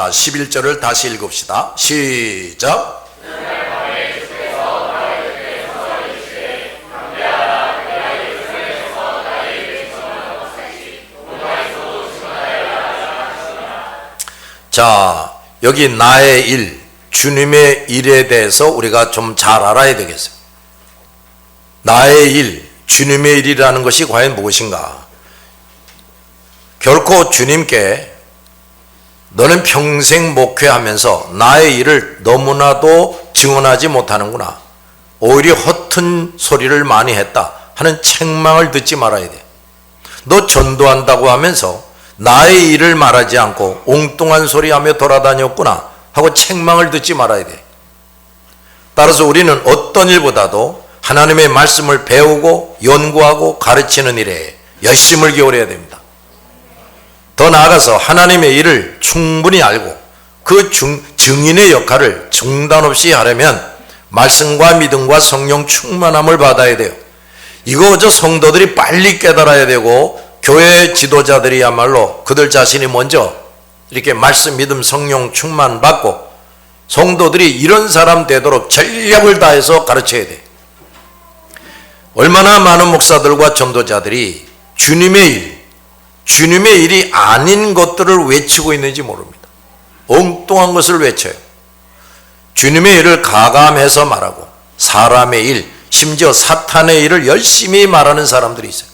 자, 11절을 다시 읽읍시다. 시작. 자, 여기 나의 일, 주님의 일에 대해서 우리가 좀 잘 알아야 되겠어요. 나의 일, 주님의 일이라는 것이 과연 무엇인가? 결코 주님께 너는 평생 목회하면서 나의 일을 너무나도 증언하지 못하는구나, 오히려 허튼 소리를 많이 했다 하는 책망을 듣지 말아야 돼. 너 전도한다고 하면서 나의 일을 말하지 않고 엉뚱한 소리하며 돌아다녔구나 하고 책망을 듣지 말아야 돼. 따라서 우리는 어떤 일보다도 하나님의 말씀을 배우고 연구하고 가르치는 일에 열심을 기울여야 됩니다. 더 나아가서 하나님의 일을 충분히 알고 그 증인의 역할을 중단 없이 하려면 말씀과 믿음과 성령 충만함을 받아야 돼요. 이거 저 성도들이 빨리 깨달아야 되고, 교회 지도자들이야말로 그들 자신이 먼저 이렇게 말씀, 믿음, 성령 충만 받고 성도들이 이런 사람 되도록 전력을 다해서 가르쳐야 돼. 얼마나 많은 목사들과 전도자들이 주님의 일이 아닌 것들을 외치고 있는지 모릅니다. 엉뚱한 것을 외쳐요. 주님의 일을 가감해서 말하고 사람의 일, 심지어 사탄의 일을 열심히 말하는 사람들이 있어요.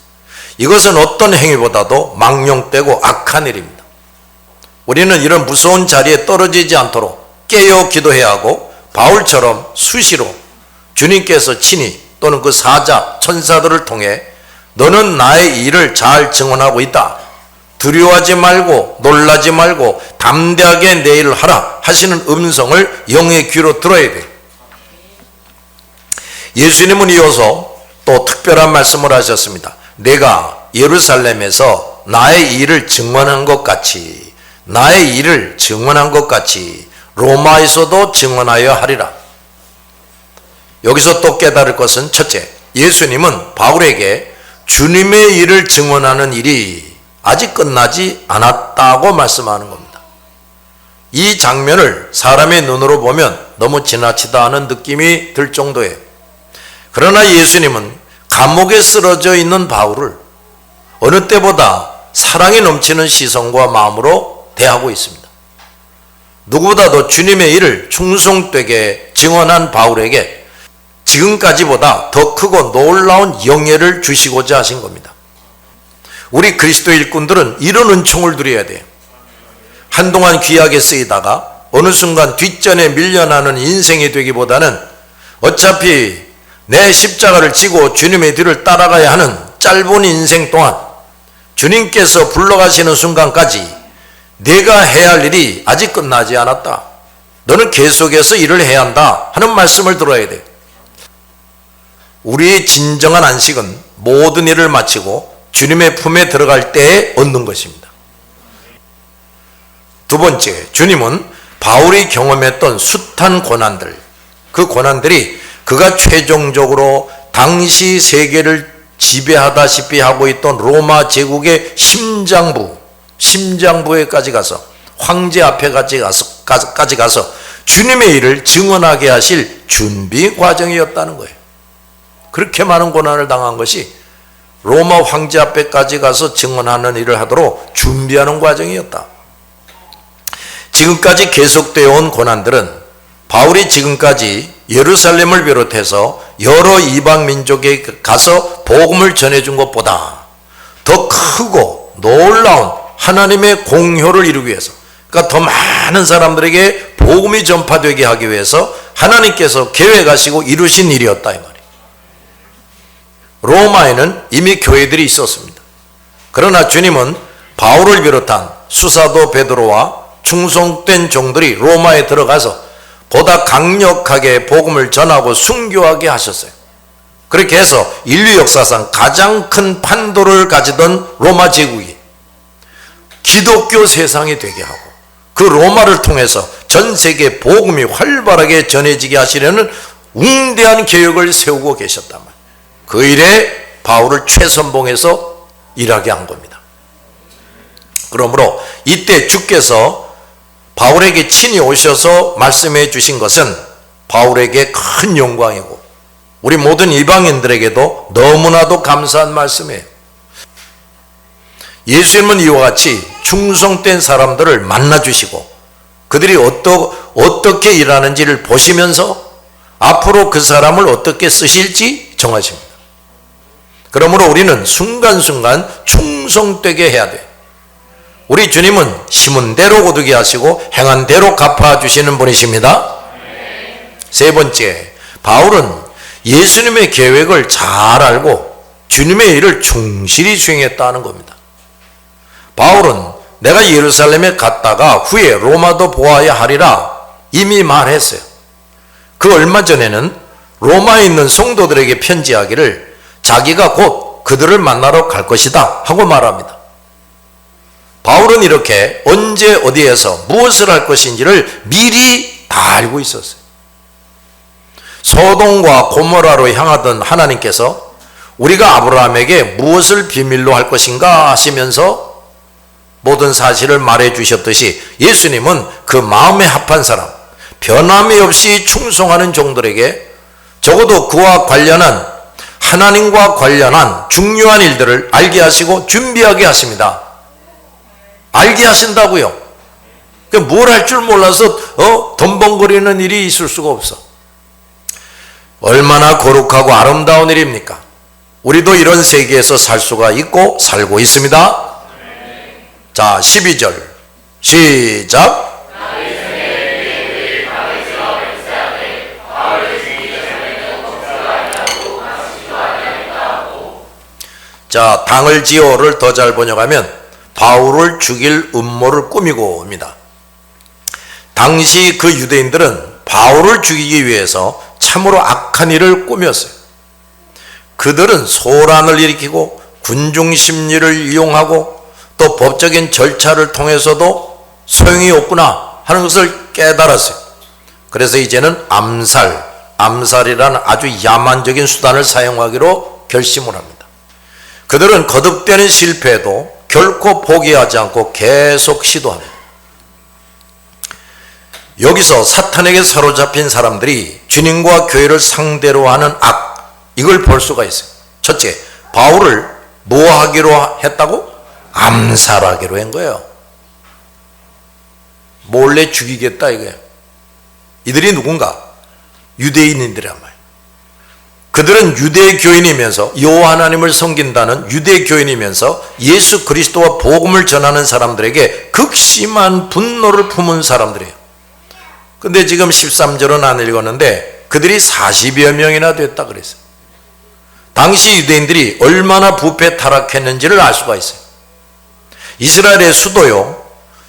이것은 어떤 행위보다도 망령되고 악한 일입니다. 우리는 이런 무서운 자리에 떨어지지 않도록 깨어 기도해야 하고, 바울처럼 수시로 주님께서 친히 또는 그 사자, 천사들을 통해 너는 나의 일을 잘 증언하고 있다, 두려워하지 말고 놀라지 말고 담대하게 내 일을 하라 하시는 음성을 영의 귀로 들어야 돼요. 예수님은 이어서 또 특별한 말씀을 하셨습니다. 내가 예루살렘에서 나의 일을 증언한 것 같이, 나의 일을 증언한 것 같이 로마에서도 증언하여 하리라. 여기서 또 깨달을 것은, 첫째, 예수님은 바울에게 주님의 일을 증언하는 일이 아직 끝나지 않았다고 말씀하는 겁니다. 이 장면을 사람의 눈으로 보면 너무 지나치다 하는 느낌이 들 정도예요. 그러나 예수님은 감옥에 쓰러져 있는 바울을 어느 때보다 사랑이 넘치는 시선과 마음으로 대하고 있습니다. 누구보다도 주님의 일을 충성되게 증언한 바울에게 지금까지보다 더 크고 놀라운 영예를 주시고자 하신 겁니다. 우리 그리스도 일꾼들은 이런 은총을 누려야 돼요. 한동안 귀하게 쓰이다가 어느 순간 뒷전에 밀려나는 인생이 되기보다는 어차피 내 십자가를 지고 주님의 뒤를 따라가야 하는 짧은 인생 동안 주님께서 불러가시는 순간까지 내가 해야 할 일이 아직 끝나지 않았다, 너는 계속해서 일을 해야 한다 하는 말씀을 들어야 돼요. 우리의 진정한 안식은 모든 일을 마치고 주님의 품에 들어갈 때에 얻는 것입니다. 두 번째, 주님은 바울이 경험했던 숱한 고난들, 그 고난들이 그가 최종적으로 당시 세계를 지배하다시피 하고 있던 로마 제국의 심장부에까지 가서, 황제 앞에까지 가서 주님의 일을 증언하게 하실 준비 과정이었다는 거예요. 그렇게 많은 고난을 당한 것이 로마 황제 앞에까지 가서 증언하는 일을 하도록 준비하는 과정이었다. 지금까지 계속되어 온 고난들은 바울이 지금까지 예루살렘을 비롯해서 여러 이방 민족에 가서 복음을 전해준 것보다 더 크고 놀라운 하나님의 공효를 이루기 위해서, 그러니까 더 많은 사람들에게 복음이 전파되게 하기 위해서 하나님께서 계획하시고 이루신 일이었다 이 말이에요. 로마에는 이미 교회들이 있었습니다. 그러나 주님은 바울을 비롯한 수사도 베드로와 충성된 종들이 로마에 들어가서 보다 강력하게 복음을 전하고 순교하게 하셨어요. 그렇게 해서 인류 역사상 가장 큰 판도를 가지던 로마 제국이 기독교 세상이 되게 하고, 그 로마를 통해서 전 세계 복음이 활발하게 전해지게 하시려는 웅대한 계획을 세우고 계셨단 말이에요. 그 일에 바울을 최선봉해서 일하게 한 겁니다. 그러므로 이때 주께서 바울에게 친히 오셔서 말씀해 주신 것은 바울에게 큰 영광이고 우리 모든 이방인들에게도 너무나도 감사한 말씀이에요. 예수님은 이와 같이 충성된 사람들을 만나주시고 그들이 어떻게 일하는지를 보시면서 앞으로 그 사람을 어떻게 쓰실지 정하십니다. 그러므로 우리는 순간순간 충성되게 해야 돼요. 우리 주님은 심은 대로 거두게 하시고 행한 대로 갚아주시는 분이십니다. 세 번째, 바울은 예수님의 계획을 잘 알고 주님의 일을 충실히 수행했다는 겁니다. 바울은 내가 예루살렘에 갔다가 후에 로마도 보아야 하리라 이미 말했어요. 그 얼마 전에는 로마에 있는 성도들에게 편지하기를 자기가 곧 그들을 만나러 갈 것이다 하고 말합니다. 바울은 이렇게 언제 어디에서 무엇을 할 것인지를 미리 다 알고 있었어요. 소돔과 고모라로 향하던 하나님께서 우리가 아브라함에게 무엇을 비밀로 할 것인가 하시면서 모든 사실을 말해 주셨듯이 예수님은 그 마음에 합한 사람, 변함이 없이 충성하는 종들에게 적어도 그와 관련한 하나님과 관련한 중요한 일들을 알게 하시고 준비하게 하십니다. 알게 하신다고요. 뭘 할 줄 몰라서 덤벙거리는 일이 있을 수가 없어. 얼마나 거룩하고 아름다운 일입니까? 우리도 이런 세계에서 살 수가 있고 살고 있습니다. 자, 12절 시작. 자, 당을 지어를 더 잘 번역하면 바울을 죽일 음모를 꾸미고 옵니다. 당시 그 유대인들은 바울을 죽이기 위해서 참으로 악한 일을 꾸몄어요. 그들은 소란을 일으키고 군중 심리를 이용하고 또 법적인 절차를 통해서도 소용이 없구나 하는 것을 깨달았어요. 그래서 이제는 암살이라는 아주 야만적인 수단을 사용하기로 결심을 합니다. 그들은 거듭되는 실패에도 결코 포기하지 않고 계속 시도합니다. 여기서 사탄에게 사로잡힌 사람들이 주님과 교회를 상대로 하는 악, 이걸 볼 수가 있어요. 첫째, 바울을 뭐 하기로 했다고? 암살하기로 한 거예요. 몰래 죽이겠다 이거예요. 이들이 누군가? 유대인들이란 말이에요. 그들은 유대 교인이면서 여호와 하나님을 섬긴다는 유대 교인이면서 예수 그리스도와 복음을 전하는 사람들에게 극심한 분노를 품은 사람들이에요. 근데 지금 13절은 안 읽었는데 그들이 40여 명이나 됐다 그랬어요. 당시 유대인들이 얼마나 부패 타락했는지를 알 수가 있어요. 이스라엘의 수도요,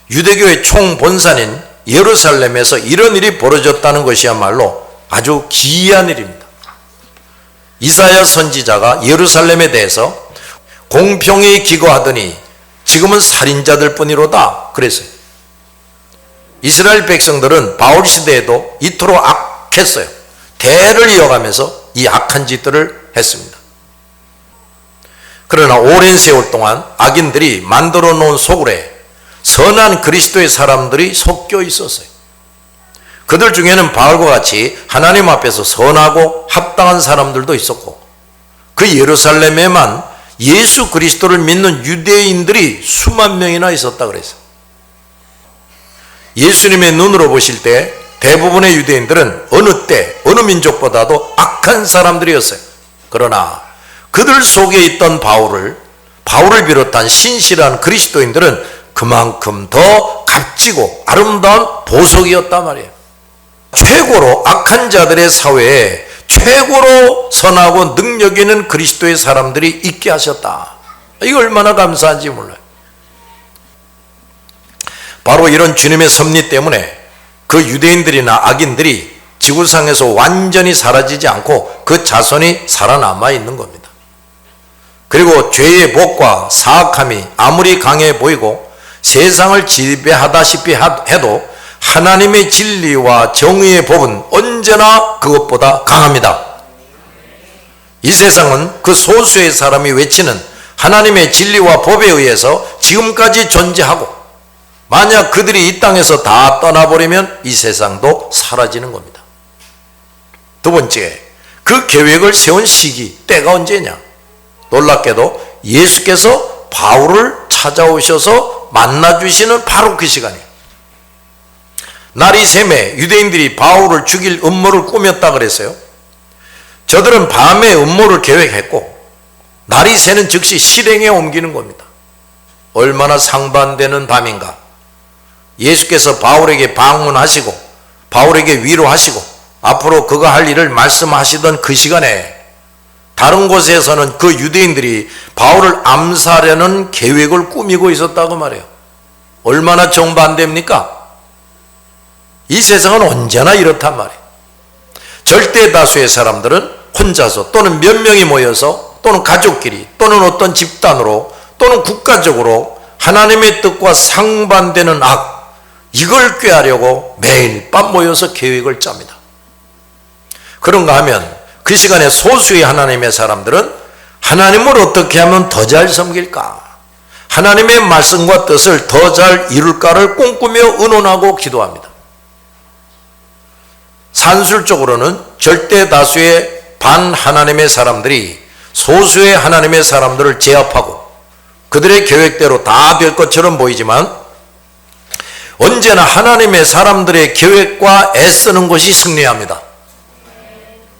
유대교의 총본산인 예루살렘에서 이런 일이 벌어졌다는 것이야말로 아주 기이한 일입니다. 이사야 선지자가 예루살렘에 대해서 공평히 기거하더니 지금은 살인자들 뿐이로다 그랬어요. 이스라엘 백성들은 바울 시대에도 이토록 악했어요. 대를 이어가면서 이 악한 짓들을 했습니다. 그러나 오랜 세월 동안 악인들이 만들어 놓은 소굴에 선한 그리스도의 사람들이 섞여 있었어요. 그들 중에는 바울과 같이 하나님 앞에서 선하고 합당한 사람들도 있었고 그 예루살렘에만 예수 그리스도를 믿는 유대인들이 수만 명이나 있었다 그랬어요. 예수님의 눈으로 보실 때 대부분의 유대인들은 어느 때 어느 민족보다도 악한 사람들이었어요. 그러나 그들 속에 있던 바울을 비롯한 신실한 그리스도인들은 그만큼 더 값지고 아름다운 보석이었단 말이에요. 최고로 악한 자들의 사회에 최고로 선하고 능력 있는 그리스도의 사람들이 있게 하셨다. 이거 얼마나 감사한지 몰라요. 바로 이런 주님의 섭리 때문에 그 유대인들이나 악인들이 지구상에서 완전히 사라지지 않고 그 자손이 살아남아 있는 겁니다. 그리고 죄의 복과 사악함이 아무리 강해 보이고 세상을 지배하다시피 해도 하나님의 진리와 정의의 법은 언제나 그것보다 강합니다. 이 세상은 그 소수의 사람이 외치는 하나님의 진리와 법에 의해서 지금까지 존재하고 만약 그들이 이 땅에서 다 떠나버리면 이 세상도 사라지는 겁니다. 두 번째, 그 계획을 세운 시기, 때가 언제냐? 놀랍게도 예수께서 바울을 찾아오셔서 만나주시는 바로 그 시간이에요. 날이 새매 유대인들이 바울을 죽일 음모를 꾸몄다 그랬어요. 저들은 밤에 음모를 계획했고 날이 새는 즉시 실행에 옮기는 겁니다. 얼마나 상반되는 밤인가. 예수께서 바울에게 방문하시고 바울에게 위로하시고 앞으로 그가 할 일을 말씀하시던 그 시간에 다른 곳에서는 그 유대인들이 바울을 암살하려는 계획을 꾸미고 있었다고 말해요. 얼마나 정반대입니까? 이 세상은 언제나 이렇단 말이에요. 절대 다수의 사람들은 혼자서 또는 몇 명이 모여서 또는 가족끼리 또는 어떤 집단으로 또는 국가적으로 하나님의 뜻과 상반되는 악, 이걸 꾀하려고 매일 밤 모여서 계획을 짭니다. 그런가 하면 그 시간에 소수의 하나님의 사람들은 하나님을 어떻게 하면 더 잘 섬길까? 하나님의 말씀과 뜻을 더 잘 이룰까를 꿈꾸며 의논하고 기도합니다. 산술적으로는 절대 다수의 반하나님의 사람들이 소수의 하나님의 사람들을 제압하고 그들의 계획대로 다 될 것처럼 보이지만 언제나 하나님의 사람들의 계획과 애쓰는 것이 승리합니다.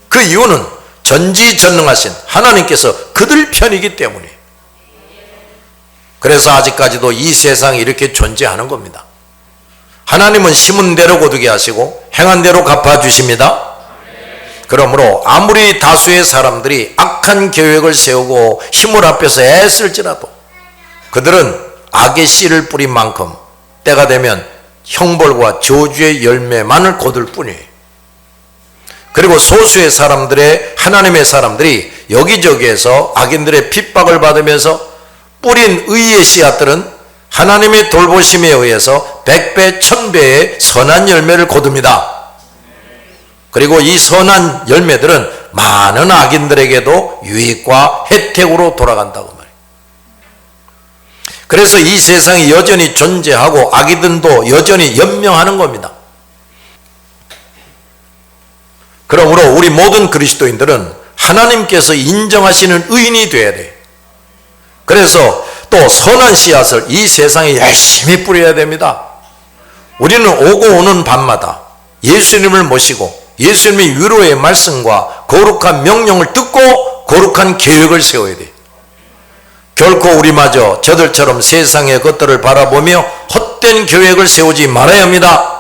그 이유는 전지전능하신 하나님께서 그들 편이기 때문이에요. 그래서 아직까지도 이 세상이 이렇게 존재하는 겁니다. 하나님은 심은 대로 거두게 하시고 행한 대로 갚아주십니다. 그러므로 아무리 다수의 사람들이 악한 계획을 세우고 힘을 합해서 애쓸지라도 그들은 악의 씨를 뿌린 만큼 때가 되면 형벌과 저주의 열매만을 거둘 뿐이에요. 그리고 소수의 사람들의 하나님의 사람들이 여기저기에서 악인들의 핍박을 받으면서 뿌린 의의 씨앗들은 하나님의 돌보심에 의해서 100배, 1000배의 선한 열매를 거둡니다. 그리고 이 선한 열매들은 많은 악인들에게도 유익과 혜택으로 돌아간다고 말이에요. 그래서 이 세상이 여전히 존재하고 악인들도 여전히 연명하는 겁니다. 그러므로 우리 모든 그리스도인들은 하나님께서 인정하시는 의인이 되어야 돼요. 그래서 또 선한 씨앗을 이 세상에 열심히 뿌려야 됩니다. 우리는 오고 오는 밤마다 예수님을 모시고 예수님의 위로의 말씀과 거룩한 명령을 듣고 거룩한 계획을 세워야 돼요. 결코 우리마저 저들처럼 세상의 것들을 바라보며 헛된 계획을 세우지 말아야 합니다.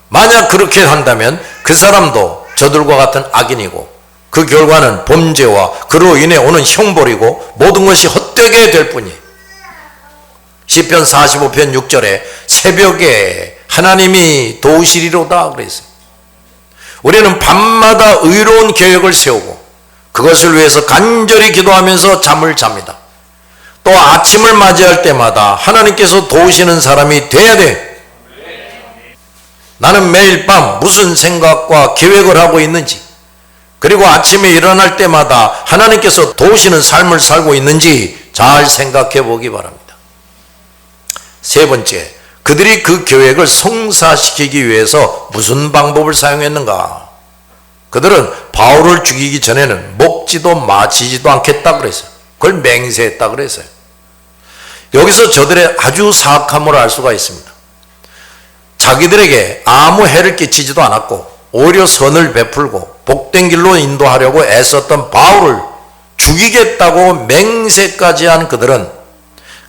만약 그렇게 한다면 그 사람도 저들과 같은 악인이고 그 결과는 범죄와 그로 인해 오는 형벌이고 모든 것이 헛되게 될 뿐이에요. 시편 45편 6절에 새벽에 하나님이 도우시리로다 그랬어요. 우리는 밤마다 의로운 계획을 세우고 그것을 위해서 간절히 기도하면서 잠을 잡니다. 또 아침을 맞이할 때마다 하나님께서 도우시는 사람이 돼야 돼. 나는 매일 밤 무슨 생각과 계획을 하고 있는지, 그리고 아침에 일어날 때마다 하나님께서 도우시는 삶을 살고 있는지 잘 생각해 보기 바랍니다. 세 번째, 그들이 그 계획을 성사시키기 위해서 무슨 방법을 사용했는가? 그들은 바울을 죽이기 전에는 먹지도 마시지도 않겠다 그랬어요. 그걸 맹세했다 그랬어요. 여기서 저들의 아주 사악함을 알 수가 있습니다. 자기들에게 아무 해를 끼치지도 않았고 오히려 선을 베풀고 복된 길로 인도하려고 애썼던 바울을 죽이겠다고 맹세까지 한 그들은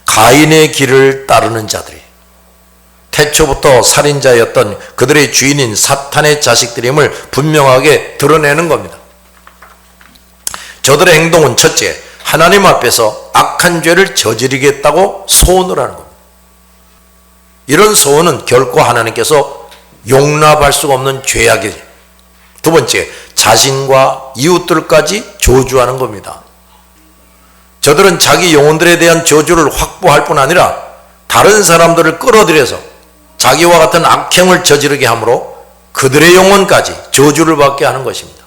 가인의 길을 따르는 자들이에요. 태초부터 살인자였던 그들의 주인인 사탄의 자식들임을 분명하게 드러내는 겁니다. 저들의 행동은 첫째, 하나님 앞에서 악한 죄를 저지르겠다고 소원을 하는 겁니다. 이런 소원은 결코 하나님께서 용납할 수가 없는 죄악이에요. 두 번째, 자신과 이웃들까지 저주하는 겁니다. 저들은 자기 영혼들에 대한 저주를 확보할 뿐 아니라 다른 사람들을 끌어들여서 자기와 같은 악행을 저지르게 함으로 그들의 영혼까지 저주를 받게 하는 것입니다.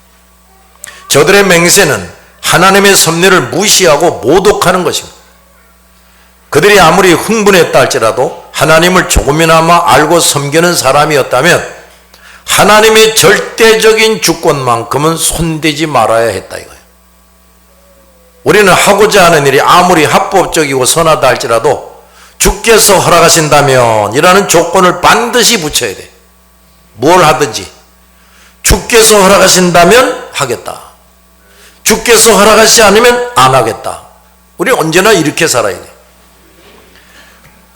저들의 맹세는 하나님의 섭리를 무시하고 모독하는 것입니다. 그들이 아무리 흥분했다 할지라도 하나님을 조금이나마 알고 섬기는 사람이었다면 하나님의 절대적인 주권만큼은 손대지 말아야 했다 이거예요. 우리는 하고자 하는 일이 아무리 합법적이고 선하다 할지라도 주께서 허락하신다면 이라는 조건을 반드시 붙여야 돼. 뭘 하든지 주께서 허락하신다면 하겠다. 주께서 허락하시지 않으면 안 하겠다. 우리 언제나 이렇게 살아야 돼.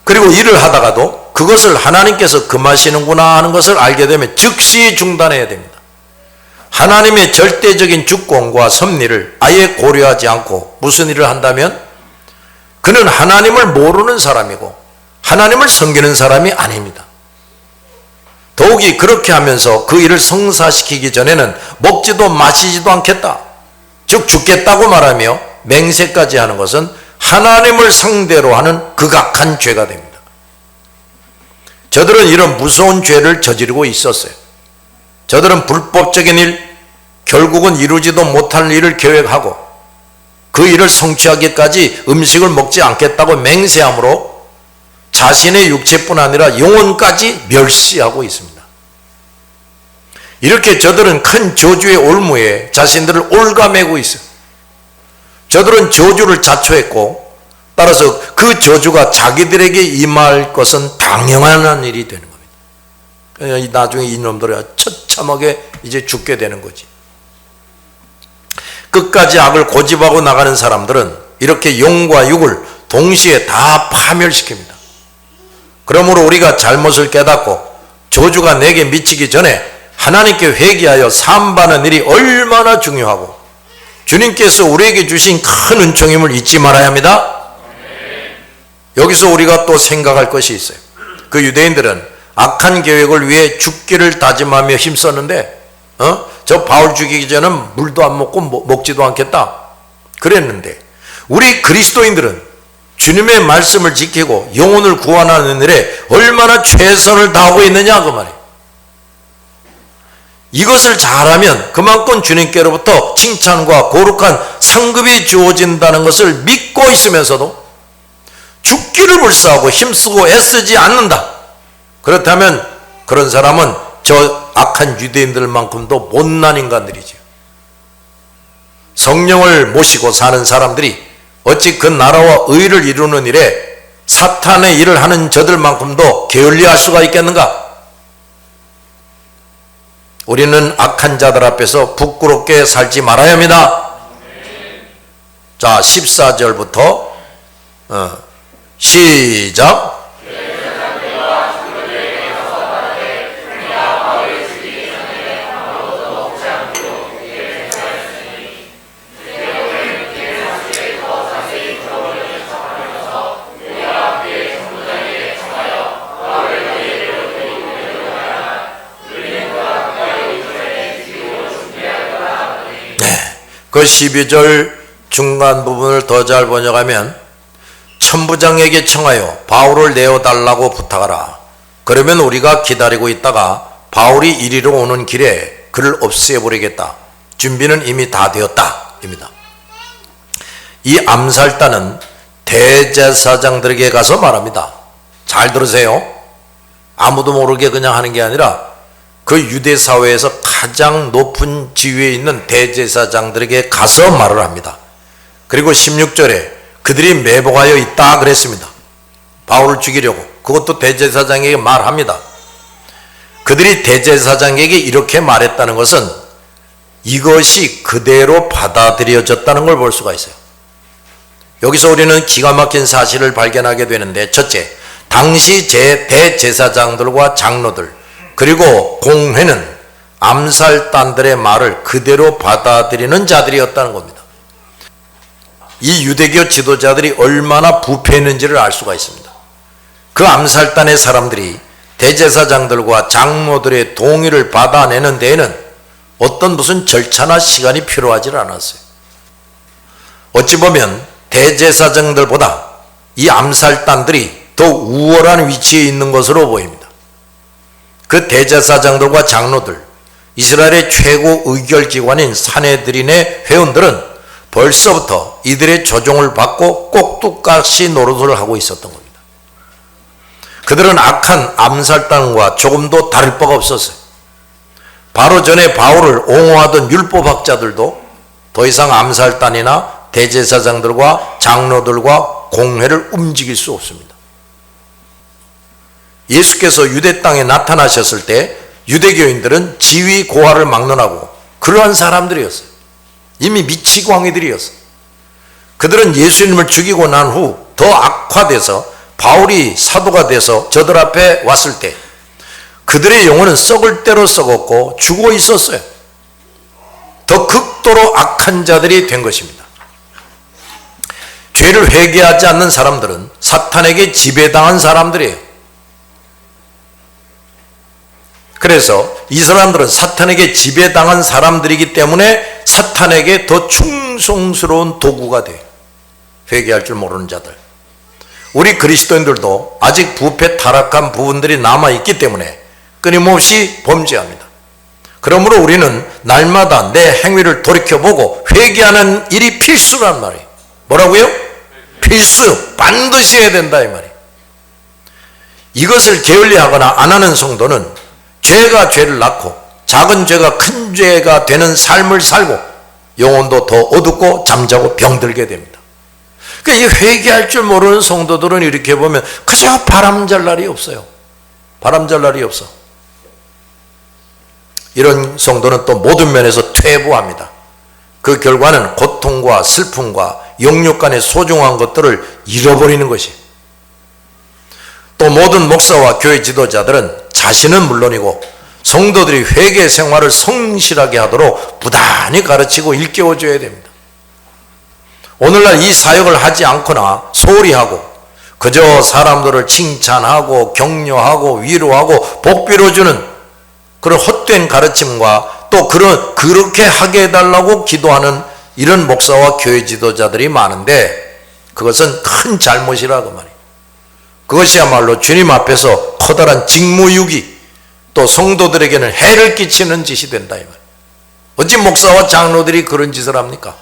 그리고 일을 하다가도 그것을 하나님께서 금하시는구나 하는 것을 알게 되면 즉시 중단해야 됩니다. 하나님의 절대적인 주권과 섭리를 아예 고려하지 않고 무슨 일을 한다면 그는 하나님을 모르는 사람이고 하나님을 섬기는 사람이 아닙니다. 더욱이 그렇게 하면서 그 일을 성사시키기 전에는 먹지도 마시지도 않겠다. 즉 죽겠다고 말하며 맹세까지 하는 것은 하나님을 상대로 하는 극악한 죄가 됩니다. 저들은 이런 무서운 죄를 저지르고 있었어요. 저들은 불법적인 일, 결국은 이루지도 못할 일을 계획하고 그 일을 성취하기까지 음식을 먹지 않겠다고 맹세함으로 자신의 육체뿐 아니라 영혼까지 멸시하고 있습니다. 이렇게 저들은 큰 저주의 올무에 자신들을 올가매고 있어요. 저들은 저주를 자초했고 따라서 그 저주가 자기들에게 임할 것은 당연한 일이 되는 겁니다. 나중에 이놈들이 처참하게 이제 죽게 되는 거지. 끝까지 악을 고집하고 나가는 사람들은 이렇게 영과 육을 동시에 다 파멸시킵니다. 그러므로 우리가 잘못을 깨닫고 저주가 내게 미치기 전에 하나님께 회개하여 사함받는 일이 얼마나 중요하고 주님께서 우리에게 주신 큰 은총임을 잊지 말아야 합니다. 여기서 우리가 또 생각할 것이 있어요. 그 유대인들은 악한 계획을 위해 죽기를 다짐하며 힘썼는데 저 바울 죽이기 전에는 물도 안 먹고 먹지도 않겠다 그랬는데 우리 그리스도인들은 주님의 말씀을 지키고 영혼을 구원하는 일에 얼마나 최선을 다하고 있느냐 그 말이에요. 이것을 잘하면 그만큼 주님께로부터 칭찬과 거룩한 상급이 주어진다는 것을 믿고 있으면서도 죽기를 불사하고 힘쓰고 애쓰지 않는다. 그렇다면 그런 사람은 저 악한 유대인들만큼도 못난 인간들이죠. 성령을 모시고 사는 사람들이 어찌 그 나라와 의를 이루는 일에 사탄의 일을 하는 저들만큼도 게을리할 수가 있겠는가? 우리는 악한 자들 앞에서 부끄럽게 살지 말아야 합니다. 자, 14절부터 시작. 그 12절 중간 부분을 더 잘 번역하면 천부장에게 청하여 바울을 내어달라고 부탁하라. 그러면 우리가 기다리고 있다가 바울이 이리로 오는 길에 그를 없애버리겠다. 준비는 이미 다 되었다 입니다. 이 암살단은 대제사장들에게 가서 말합니다. 잘 들으세요. 아무도 모르게 그냥 하는 게 아니라 그 유대 사회에서 가장 높은 지위에 있는 대제사장들에게 가서 말을 합니다. 그리고 16절에 그들이 매복하여 있다 그랬습니다. 바울을 죽이려고. 그것도 대제사장에게 말합니다. 그들이 대제사장에게 이렇게 말했다는 것은 이것이 그대로 받아들여졌다는 걸 볼 수가 있어요. 여기서 우리는 기가 막힌 사실을 발견하게 되는데, 첫째, 당시 대제사장들과 장로들 그리고 공회는 암살단들의 말을 그대로 받아들이는 자들이었다는 겁니다. 이 유대교 지도자들이 얼마나 부패했는지를 알 수가 있습니다. 그 암살단의 사람들이 대제사장들과 장로들의 동의를 받아내는 데에는 어떤 무슨 절차나 시간이 필요하지 않았어요. 어찌 보면 대제사장들보다 이 암살단들이 더 우월한 위치에 있는 것으로 보입니다. 그 대제사장들과 장로들, 이스라엘의 최고 의결기관인 산헤드린의 회원들은 벌써부터 이들의 조종을 받고 꼭두각시 노릇을 하고 있었던 겁니다. 그들은 악한 암살단과 조금도 다를 바가 없었어요. 바로 전에 바울을 옹호하던 율법학자들도 더 이상 암살단이나 대제사장들과 장로들과 공회를 움직일 수 없습니다. 예수께서 유대 땅에 나타나셨을 때 유대교인들은 지위 고하를 막론하고 그러한 사람들이었어요. 이미 미치광이들이었어요. 그들은 예수님을 죽이고 난 후 더 악화돼서 바울이 사도가 돼서 저들 앞에 왔을 때 그들의 영혼은 썩을 대로 썩었고 죽어 있었어요. 더 극도로 악한 자들이 된 것입니다. 죄를 회개하지 않는 사람들은 사탄에게 지배당한 사람들이에요. 그래서 이 사람들은 사탄에게 지배당한 사람들이기 때문에 사탄에게 더 충성스러운 도구가 돼요. 회개할 줄 모르는 자들. 우리 그리스도인들도 아직 부패 타락한 부분들이 남아있기 때문에 끊임없이 범죄합니다. 그러므로 우리는 날마다 내 행위를 돌이켜보고 회개하는 일이 필수란 말이에요. 뭐라고요? 필수. 반드시 해야 된다 이 말이에요. 이것을 게을리하거나 안 하는 성도는 죄가 죄를 낳고 작은 죄가 큰 죄가 되는 삶을 살고 영혼도 더 어둡고 잠자고 병들게 됩니다. 그러니까 이 회개할 줄 모르는 성도들은 이렇게 보면 그저 바람잘 날이 없어요. 바람잘 날이 없어. 이런 성도는 또 모든 면에서 퇴보합니다. 그 결과는 고통과 슬픔과 영육 간의 소중한 것들을 잃어버리는 것이. 또 모든 목사와 교회 지도자들은 자신은 물론이고 성도들이 회개 생활을 성실하게 하도록 부단히 가르치고 일깨워줘야 됩니다. 오늘날 이 사역을 하지 않거나 소홀히 하고 그저 사람들을 칭찬하고 격려하고 위로하고 복 빌어주는 그런 헛된 가르침과 또 그렇게 하게 해달라고 기도하는 이런 목사와 교회 지도자들이 많은데 그것은 큰 잘못이라 그 말이에요. 그것이야말로 주님 앞에서 커다란 직무유기 또 성도들에게는 해를 끼치는 짓이 된다 이 말이에요. 어찌 목사와 장로들이 그런 짓을 합니까?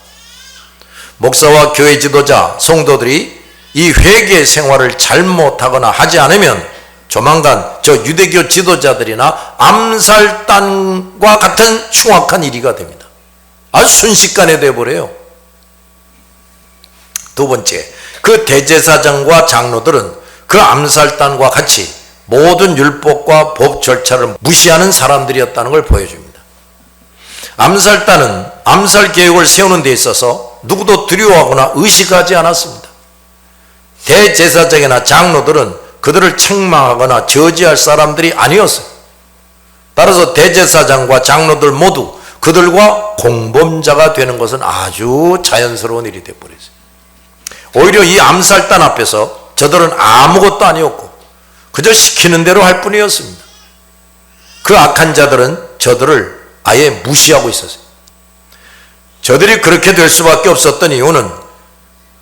목사와 교회 지도자, 성도들이 이 회개 생활을 잘못하거나 하지 않으면 조만간 저 유대교 지도자들이나 암살단과 같은 흉악한 일이가 됩니다. 아주 순식간에 돼버려요. 두 번째, 그 대제사장과 장로들은 그 암살단과 같이 모든 율법과 법 절차를 무시하는 사람들이었다는 걸 보여줍니다. 암살단은 암살 계획을 세우는 데 있어서 누구도 두려워하거나 의식하지 않았습니다. 대제사장이나 장로들은 그들을 책망하거나 저지할 사람들이 아니었어요. 따라서 대제사장과 장로들 모두 그들과 공범자가 되는 것은 아주 자연스러운 일이 되어버렸어요. 오히려 이 암살단 앞에서 저들은 아무것도 아니었고 그저 시키는 대로 할 뿐이었습니다. 그 악한 자들은 저들을 아예 무시하고 있었어요. 저들이 그렇게 될 수밖에 없었던 이유는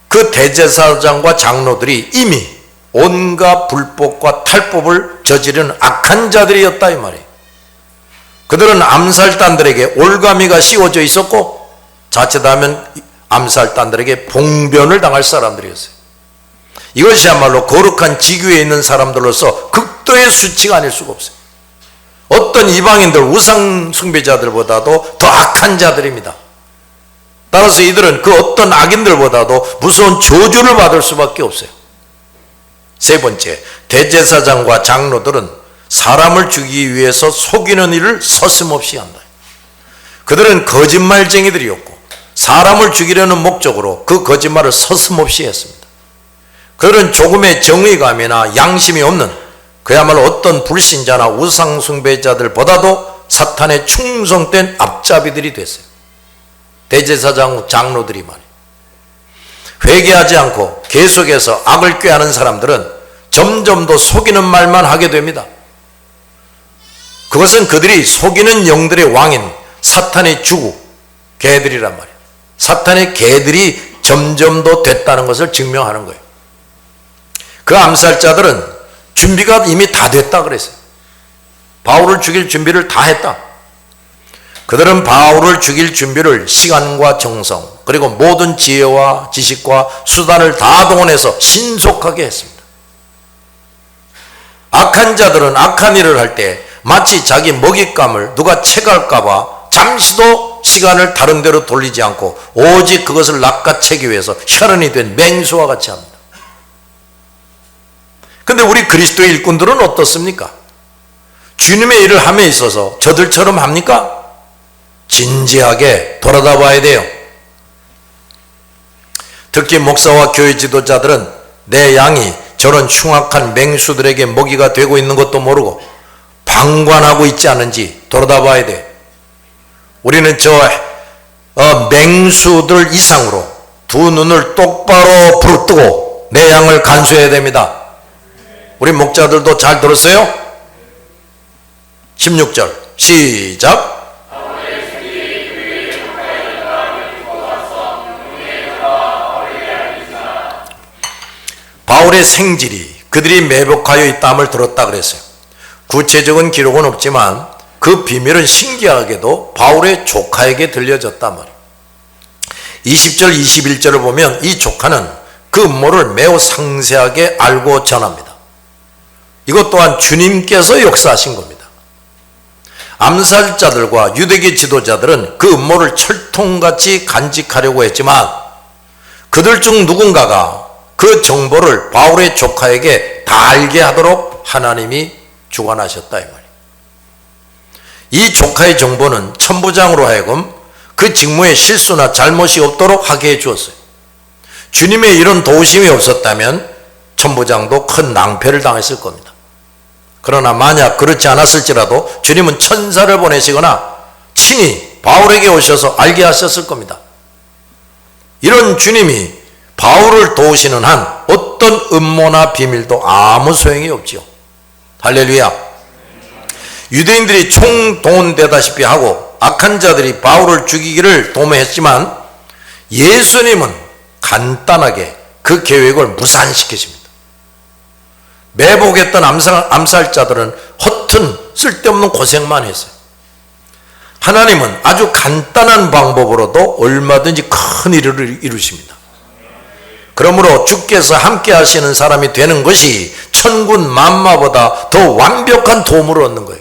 그 대제사장과 장로들이 이미 온갖 불법과 탈법을 저지르는 악한 자들이었다 이 말이에요. 그들은 암살단들에게 올가미가 씌워져 있었고 자칫하면 암살단들에게 봉변을 당할 사람들이었어요. 이것이야말로 거룩한 지교에 있는 사람들로서 극도의 수치가 아닐 수가 없어요. 어떤 이방인들 우상 숭배자들보다도 더 악한 자들입니다. 따라서 이들은 그 어떤 악인들보다도 무서운 저주를 받을 수밖에 없어요. 세 번째, 대제사장과 장로들은 사람을 죽이기 위해서 속이는 일을 서슴없이 한다. 그들은 거짓말쟁이들이었고 사람을 죽이려는 목적으로 그 거짓말을 서슴없이 했습니다. 그들은 조금의 정의감이나 양심이 없는 그야말로 어떤 불신자나 우상숭배자들보다도 사탄에 충성된 앞잡이들이 됐어요. 대제사장 장로들이 말이에요. 회개하지 않고 계속해서 악을 꾀하는 사람들은 점점 더 속이는 말만 하게 됩니다. 그것은 그들이 속이는 영들의 왕인 사탄의 주구 개들이란 말이에요. 사탄의 개들이 점점 더 됐다는 것을 증명하는 거예요. 그 암살자들은 준비가 이미 다 됐다 그랬어요. 바울을 죽일 준비를 다 했다. 그들은 바울을 죽일 준비를 시간과 정성 그리고 모든 지혜와 지식과 수단을 다 동원해서 신속하게 했습니다. 악한 자들은 악한 일을 할 때 마치 자기 먹잇감을 누가 채갈까봐 잠시도 시간을 다른 데로 돌리지 않고 오직 그것을 낚아채기 위해서 혈연이 된 맹수와 같이 합니다. 근데 우리 그리스도의 일꾼들은 어떻습니까? 주님의 일을 함에 있어서 저들처럼 합니까? 진지하게 돌아다 봐야 돼요. 특히 목사와 교회 지도자들은 내 양이 저런 흉악한 맹수들에게 먹이가 되고 있는 것도 모르고 방관하고 있지 않은지 돌아다 봐야 돼. 우리는 저 맹수들 이상으로 두 눈을 똑바로 부릅뜨고 내 양을 간수해야 됩니다. 우리 목자들도 잘 들었어요? 16절 시작. 바울의 생질이 그들이 매복하여 있다함을 들었다 그랬어요. 구체적인 기록은 없지만 그 비밀은 신기하게도 바울의 조카에게 들려졌단 말이에요. 20절 21절을 보면 이 조카는 그 음모를 매우 상세하게 알고 전합니다. 이것 또한 주님께서 역사하신 겁니다. 암살자들과 유대계 지도자들은 그 음모를 철통같이 간직하려고 했지만 그들 중 누군가가 그 정보를 바울의 조카에게 다 알게 하도록 하나님이 주관하셨다 이 말이에요. 이 조카의 정보는 천부장으로 하여금 그 직무에 실수나 잘못이 없도록 하게 해 주었어요. 주님의 이런 도우심이 없었다면 천부장도 큰 낭패를 당했을 겁니다. 그러나 만약 그렇지 않았을지라도 주님은 천사를 보내시거나 친히 바울에게 오셔서 알게 하셨을 겁니다. 이런 주님이 바울을 도우시는 한 어떤 음모나 비밀도 아무 소용이 없지요. 할렐루야. 유대인들이 총동원되다시피 하고 악한 자들이 바울을 죽이기를 도모했지만 예수님은 간단하게 그 계획을 무산시키십니다. 매복했던 암살자들은 허튼 쓸데없는 고생만 했어요. 하나님은 아주 간단한 방법으로도 얼마든지 큰 일을 이루십니다. 그러므로 주께서 함께 하시는 사람이 되는 것이 천군 만마보다 더 완벽한 도움을 얻는 거예요.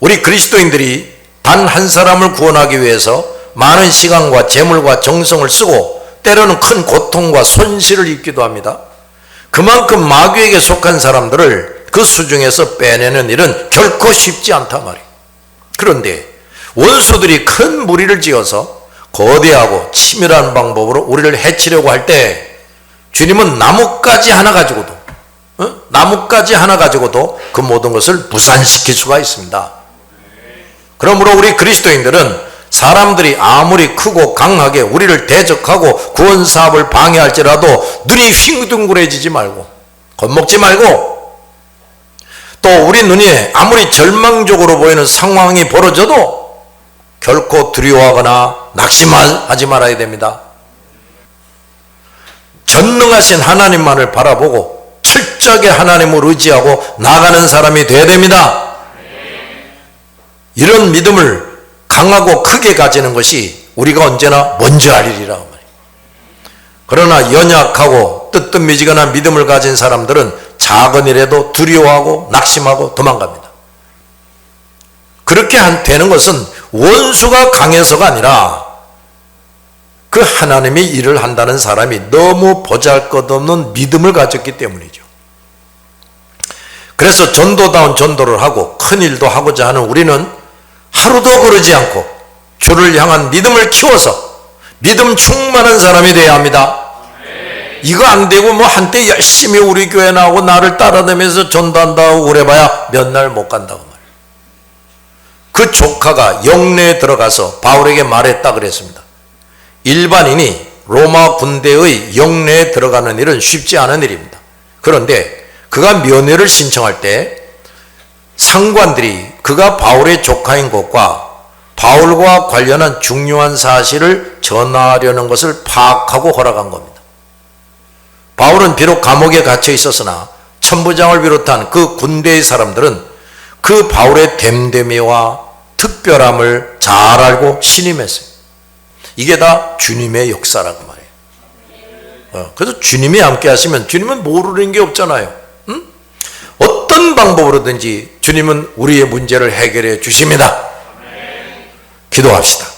우리 그리스도인들이 단 한 사람을 구원하기 위해서 많은 시간과 재물과 정성을 쓰고 때로는 큰 고통과 손실을 입기도 합니다. 그만큼 마귀에게 속한 사람들을 그 수중에서 빼내는 일은 결코 쉽지 않단 말이에요. 그런데 원수들이 큰 무리를 지어서 거대하고 치밀한 방법으로 우리를 해치려고 할 때 주님은 나뭇가지 하나 가지고도 그 모든 것을 무산시킬 수가 있습니다. 그러므로 우리 그리스도인들은 사람들이 아무리 크고 강하게 우리를 대적하고 구원사업을 방해할지라도 눈이 휘둥그레지지 말고 겁먹지 말고 또 우리 눈에 아무리 절망적으로 보이는 상황이 벌어져도 결코 두려워하거나 낙심하지 말아야 됩니다. 전능하신 하나님만을 바라보고 철저하게 하나님을 의지하고 나가는 사람이 되어야 됩니다. 이런 믿음을 강하고 크게 가지는 것이 우리가 언제나 먼저 할 일이라고 말이에요. 그러나 연약하고 뜨뜻미지근한 믿음을 가진 사람들은 작은 일에도 두려워하고 낙심하고 도망갑니다. 그렇게 되는 것은 원수가 강해서가 아니라 그 하나님이 일을 한다는 사람이 너무 보잘것없는 믿음을 가졌기 때문이죠. 그래서 전도다운 전도를 하고 큰 일도 하고자 하는 우리는 하루도 그러지 않고 주를 향한 믿음을 키워서 믿음 충만한 사람이 되어야 합니다. 이거 안 되고 뭐 한때 열심히 우리 교회 나오고 나를 따라다니면서 전도한다고 그래봐야 몇 날 못 간다고 말이에요. 그 조카가 영내에 들어가서 바울에게 말했다 그랬습니다. 일반인이 로마 군대의 영내에 들어가는 일은 쉽지 않은 일입니다. 그런데 그가 면회를 신청할 때 상관들이 그가 바울의 조카인 것과 바울과 관련한 중요한 사실을 전하려는 것을 파악하고 허락한 겁니다. 바울은 비록 감옥에 갇혀 있었으나 천부장을 비롯한 그 군대의 사람들은 그 바울의 됨됨이와 특별함을 잘 알고 신임했어요. 이게 다 주님의 역사라고 말이에요. 그래서 주님이 함께 하시면 주님은 모르는 게 없잖아요. 응? 어떤 방법으로든지 주님은 우리의 문제를 해결해 주십니다. 기도합시다.